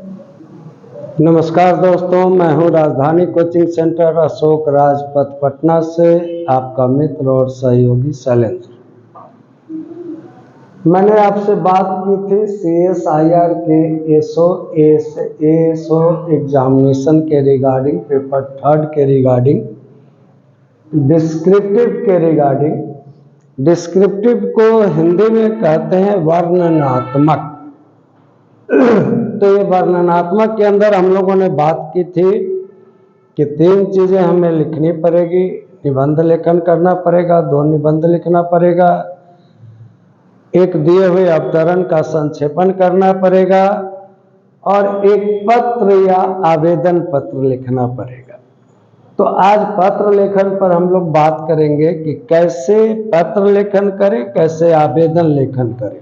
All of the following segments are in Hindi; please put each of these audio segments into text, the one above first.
नमस्कार दोस्तों, मैं हूं राजधानी कोचिंग सेंटर अशोक राजपथ पटना से आपका मित्र और सहयोगी शैलेंद्र। मैंने आपसे बात की थी CSIR के एसओ एग्जामिनेशन के रिगार्डिंग, पेपर 3 के रिगार्डिंग, डिस्क्रिप्टिव के रिगार्डिंग। डिस्क्रिप्टिव को हिंदी में कहते हैं वर्णनात्मक। तो ये वर्णनात्मक के अंदर हम लोगों ने बात की थी कि 3 चीजें हमें लिखनी पड़ेगी। निबंध लेखन करना पड़ेगा, 2 निबंध लिखना पड़ेगा, एक दिए हुए अवतरण का संक्षेपण करना पड़ेगा और एक पत्र या आवेदन पत्र लिखना पड़ेगा। तो आज पत्र लेखन पर हम लोग बात करेंगे कि कैसे पत्र लेखन करें, कैसे आवेदन लेखन करें।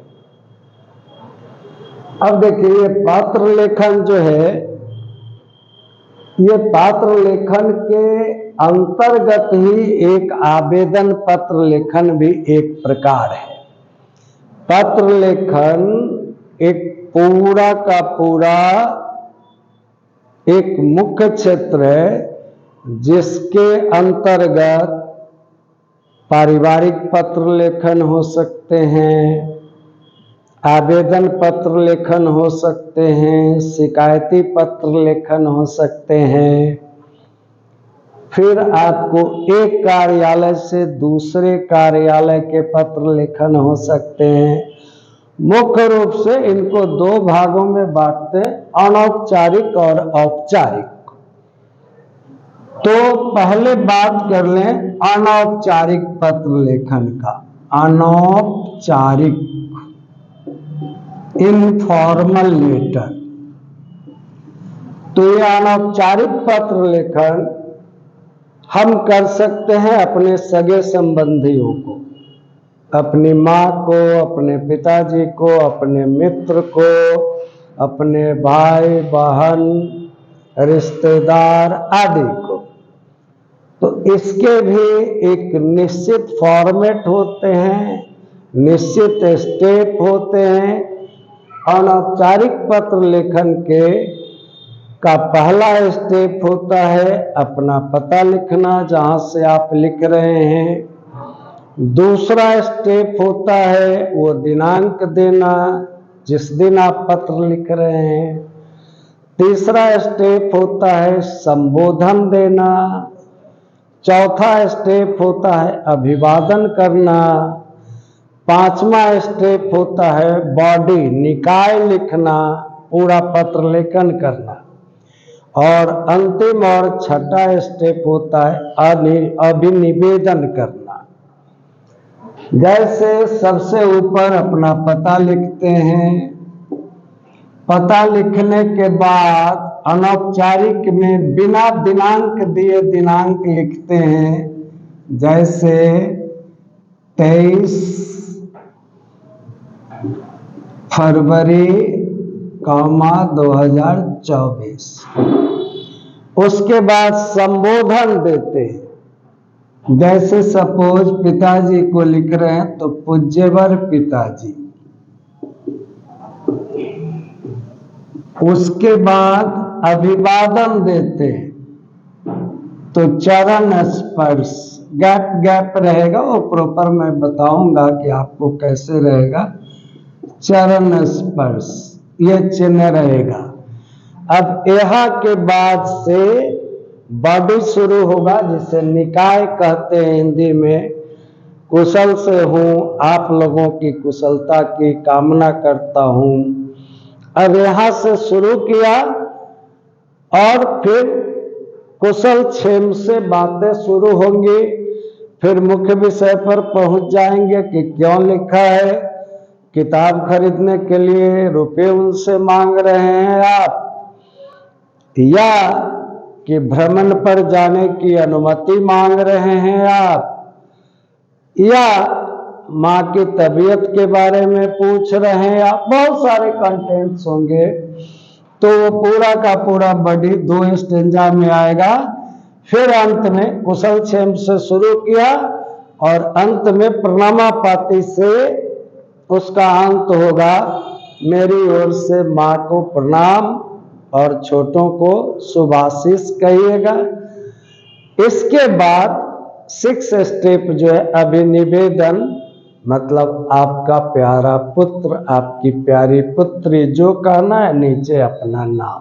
अब देखिए, पत्र लेखन जो है, ये पत्र लेखन के अंतर्गत ही एक आवेदन पत्र लेखन भी एक प्रकार है। पत्र लेखन एक पूरा का पूरा एक मुख्य क्षेत्र है जिसके अंतर्गत पारिवारिक पत्र लेखन हो सकते हैं, आवेदन पत्र लेखन हो सकते हैं, शिकायती पत्र लेखन हो सकते हैं। फिर आपको एक कार्यालय से दूसरे कार्यालय के पत्र लेखन हो सकते हैं। मुख्य रूप से इनको 2 भागों में बांटते हैं, अनौपचारिक और औपचारिक। तो पहले बात कर लें अनौपचारिक पत्र लेखन का। अनौपचारिक, इनफॉर्मल लेटर। तो ये अनौपचारिक पत्र लेखन हम कर सकते हैं अपने सगे संबंधियों को, अपनी माँ को, अपने पिताजी को, अपने मित्र को, अपने भाई बहन, रिश्तेदार आदि को। तो इसके भी एक निश्चित फॉर्मेट होते हैं, निश्चित स्टेप होते हैं। अनौपचारिक पत्र लेखन के का पहला स्टेप होता है अपना पता लिखना, जहां से आप लिख रहे हैं। दूसरा स्टेप होता है वो दिनांक देना जिस दिन आप पत्र लिख रहे हैं। तीसरा स्टेप होता है संबोधन देना। चौथा स्टेप होता है अभिवादन करना। 5वां स्टेप होता है बॉडी, निकाय लिखना, पूरा पत्र लेखन करना। और अंतिम और 6ठा स्टेप होता है अभिनिवेदन करना। जैसे सबसे ऊपर अपना पता लिखते हैं, पता लिखने के बाद अनौपचारिक में बिना दिनांक दिए दिनांक लिखते हैं। जैसे 23 फरवरी 2024। उसके बाद संबोधन देते हैं। जैसे सपोज पिताजी को लिख रहे हैं तो पूज्यवर पिताजी। उसके बाद अभिवादन देते हैं तो चरण स्पर्श, गैप रहेगा, वो प्रॉपर मैं बताऊंगा कि आपको कैसे रहेगा। चरण स्पर्श ये चिन्ह रहेगा। अब यहाँ के बाद से बॉडी शुरू होगा जिसे निकाय कहते हैं हिंदी में। कुशल से हूँ, आप लोगों की कुशलता की कामना करता हूँ। अब यहाँ से शुरू किया और फिर कुशल क्षेम से बातें शुरू होंगी। फिर मुख्य विषय पर पहुंच जाएंगे कि क्यों लिखा है, किताब खरीदने के लिए रुपए उनसे मांग रहे हैं आप, या कि भ्रमण पर जाने की अनुमति मांग रहे हैं आप, या माँ की तबीयत के बारे में पूछ रहे हैं आप। बहुत सारे कंटेंट्स होंगे। तो वो पूरा का पूरा बॉडी 2 स्टेंजा में आएगा। फिर अंत में कुशल क्षेम से शुरू किया और अंत में प्रणामापाती से उसका अंत होगा। मेरी ओर से माँ को प्रणाम, और छोटों को शुभाशीष कहिएगा। इसके बाद 6 स्टेप जो है अभिनिवेदन, मतलब आपका प्यारा पुत्र, आपकी प्यारी पुत्री, जो कहना है नीचे अपना नाम।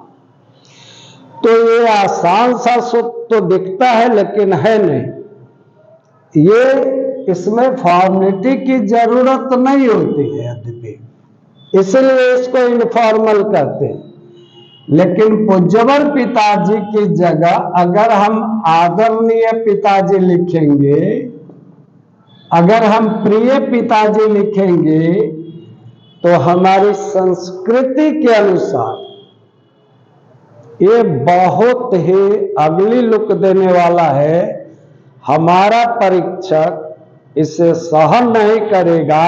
तो ये आसान सा तो दिखता है लेकिन है नहीं। ये इसमें फॉर्मेलिटी की जरूरत नहीं होती है यद्यपि, इसलिए इसको इनफॉर्मल कहते हैं। लेकिन पूज्यवर पिताजी की जगह अगर हम आदरणीय पिताजी लिखेंगे, अगर हम प्रिय पिताजी लिखेंगे, तो हमारी संस्कृति के अनुसार ये बहुत ही अगली लुक देने वाला है। हमारा परीक्षक इसे सहन नहीं करेगा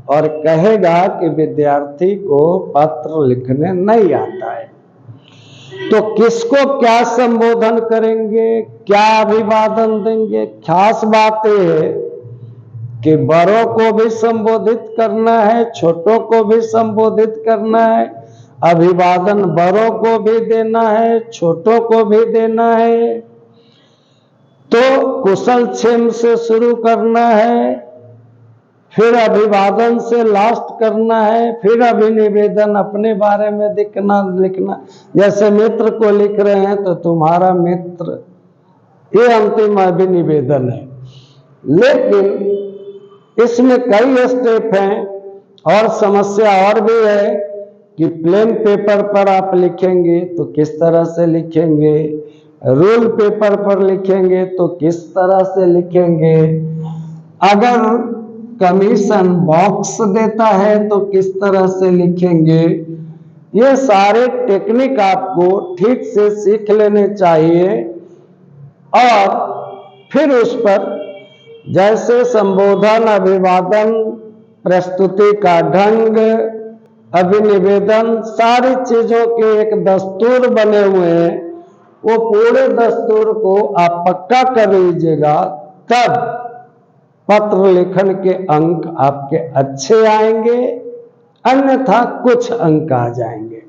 और कहेगा कि विद्यार्थी को पत्र लिखने नहीं आता है। तो किसको क्या संबोधन करेंगे, क्या अभिवादन देंगे? खास बात यह है कि बड़ों को भी संबोधित करना है, छोटों को भी संबोधित करना है, अभिवादन बड़ों को भी देना है, छोटों को भी देना है। तो कुशल क्षेम से शुरू करना है, फिर अभिवादन से लास्ट करना है, फिर अभिनिवेदन अपने बारे में लिखना। जैसे मित्र को लिख रहे हैं तो तुम्हारा मित्र, ये अंतिम अभिनिवेदन है। लेकिन इसमें कई स्टेप हैं और समस्या और भी है कि प्लेन पेपर पर आप लिखेंगे तो किस तरह से लिखेंगे, रूल पेपर पर लिखेंगे तो किस तरह से लिखेंगे, अगर कमीशन बॉक्स देता है तो किस तरह से लिखेंगे। ये सारे टेक्निक आपको ठीक से सीख लेने चाहिए और फिर उस पर जैसे संबोधन, अभिवादन, प्रस्तुति का ढंग, अभिनिवेदन, सारी चीजों के एक दस्तूर बने हुए हैं। वो पूरे दस्तूर को आप पक्का कर लीजिएगा, तब पत्र लेखन के अंक आपके अच्छे आएंगे, अन्यथा कुछ अंक आ जाएंगे।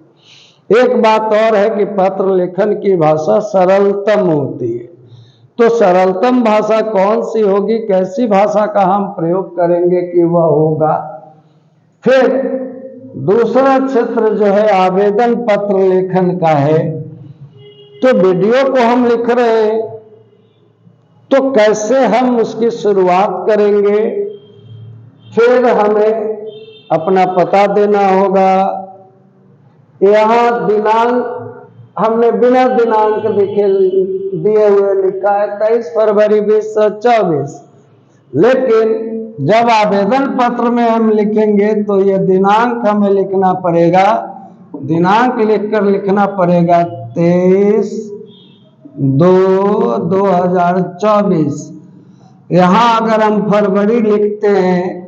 एक बात और है कि पत्र लेखन की भाषा सरलतम होती है। तो सरलतम भाषा कौन सी होगी, कैसी भाषा का हम प्रयोग करेंगे कि वह होगा। फिर दूसरा क्षेत्र जो है आवेदन पत्र लेखन का है। तो वीडियो को हम लिख रहे हैं तो कैसे हम उसकी शुरुआत करेंगे, फिर हमें अपना पता देना होगा। यहाँ दिनांक हमने बिना दिनांक दिए हुए लिखा है 23 फरवरी 2024, लेकिन जब आवेदन पत्र में हम लिखेंगे तो ये दिनांक हमें लिखना पड़ेगा। दिनांक लिखकर लिखना पड़ेगा 23/2/2024। यहाँ अगर हम फरवरी लिखते हैं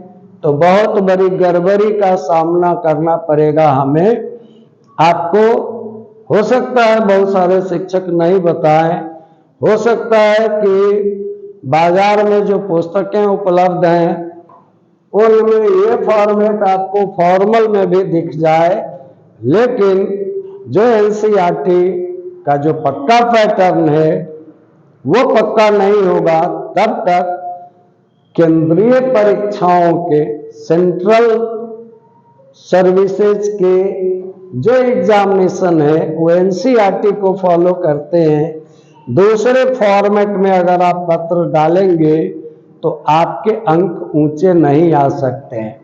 तो बहुत बड़ी गड़बड़ी का सामना करना पड़ेगा हमें। आपको हो सकता है बहुत सारे शिक्षक नहीं बताएं, हो सकता है कि बाजार में जो पुस्तकें उपलब्ध हैं उनमें ये फॉर्मेट आपको फॉर्मल में भी दिख जाए, लेकिन जो एनसीईआरटी का जो पक्का पैटर्न है वो पक्का नहीं होगा तब तक केंद्रीय परीक्षाओं के, सेंट्रल सर्विसेज के जो एग्जामिनेशन है वो एनसीईआरटी को फॉलो करते हैं। दूसरे फॉर्मेट में अगर आप पत्र डालेंगे तो आपके अंक ऊंचे नहीं आ सकते हैं।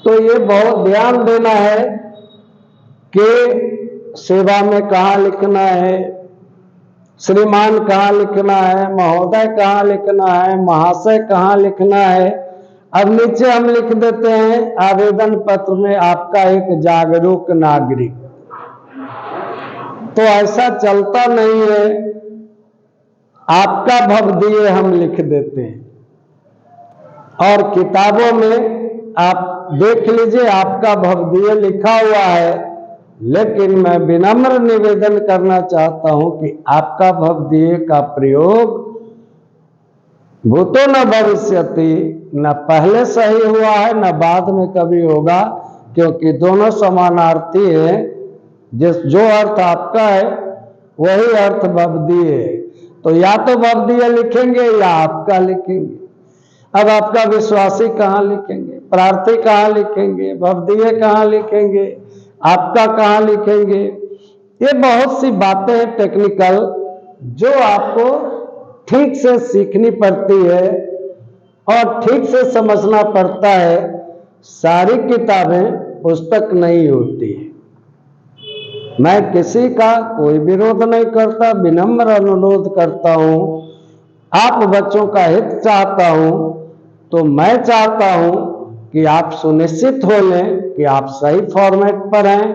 तो ये बहुत ध्यान देना है कि सेवा में कहाँ लिखना है, श्रीमान कहाँ लिखना है, महोदय कहाँ लिखना है, महाशय कहाँ लिखना है। अब नीचे हम लिख देते हैं आवेदन पत्र में आपका एक जागरूक नागरिक। तो ऐसा चलता नहीं है, आपका भवदीय हम लिख देते हैं और किताबों में आप देख लीजिए आपका भवदीय लिखा हुआ है, लेकिन मैं विनम्र निवेदन करना चाहता हूं कि आपका भवदीय का प्रयोग भूतो न भविष्यति, न पहले सही हुआ है न बाद में कभी होगा, क्योंकि दोनों समानार्थी हैं। जो अर्थ आपका है वही अर्थ भवदीय है। तो या तो भवदीय लिखेंगे या आपका लिखेंगे। अब आपका विश्वासी कहाँ लिखेंगे, प्रार्थी कहाँ लिखेंगे, भवदीय कहाँ लिखेंगे, आपका कहाँ लिखेंगे? ये बहुत सी बातें हैं टेक्निकल जो आपको ठीक से सीखनी पड़ती है और ठीक से समझना पड़ता है। सारी किताबें पुस्तक नहीं होती है। मैं किसी का कोई विरोध नहीं करता, विनम्र अनुरोध करता हूं। आप बच्चों का हित चाहता हूं तो मैं चाहता हूं कि आप सुनिश्चित हो लें कि आप सही फॉर्मेट पर हैं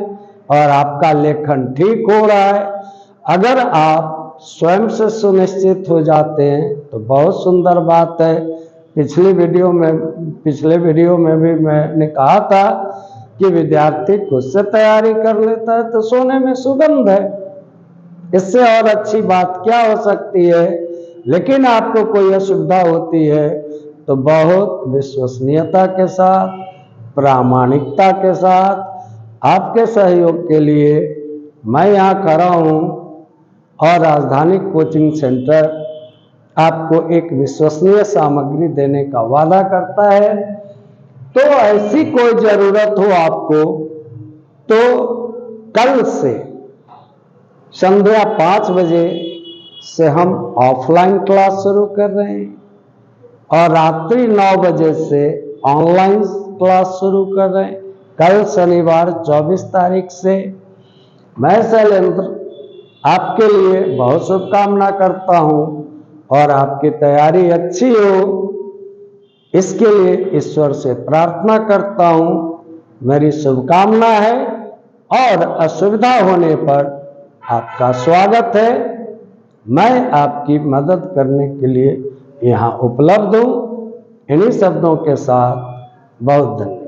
और आपका लेखन ठीक हो रहा है। अगर आप स्वयं से सुनिश्चित हो जाते हैं तो बहुत सुंदर बात है। पिछले वीडियो में भी मैंने कहा था कि विद्यार्थी खुद से तैयारी कर लेता है तो सोने में सुगंध है। इससे और अच्छी बात क्या हो सकती है? लेकिन आपको कोई असुविधा होती है तो बहुत विश्वसनीयता के साथ, प्रामाणिकता के साथ आपके सहयोग के लिए मैं यहाँ खड़ा हूँ और राजधानी कोचिंग सेंटर आपको एक विश्वसनीय सामग्री देने का वादा करता है। तो ऐसी कोई जरूरत हो आपको तो कल से संध्या 5 बजे से हम ऑफलाइन क्लास शुरू कर रहे हैं और रात्रि 9 बजे से ऑनलाइन क्लास शुरू कर रहे हैं। कल शनिवार 24 तारीख से। मैं शैलेंद्र आपके लिए बहुत शुभकामना करता हूं और आपकी तैयारी अच्छी हो इसके लिए ईश्वर से प्रार्थना करता हूं। मेरी शुभकामना है और असुविधा होने पर आपका स्वागत है। मैं आपकी मदद करने के लिए यहाँ उपलब्ध हूँ। इन्हीं शब्दों के साथ बहुत धन्यवाद।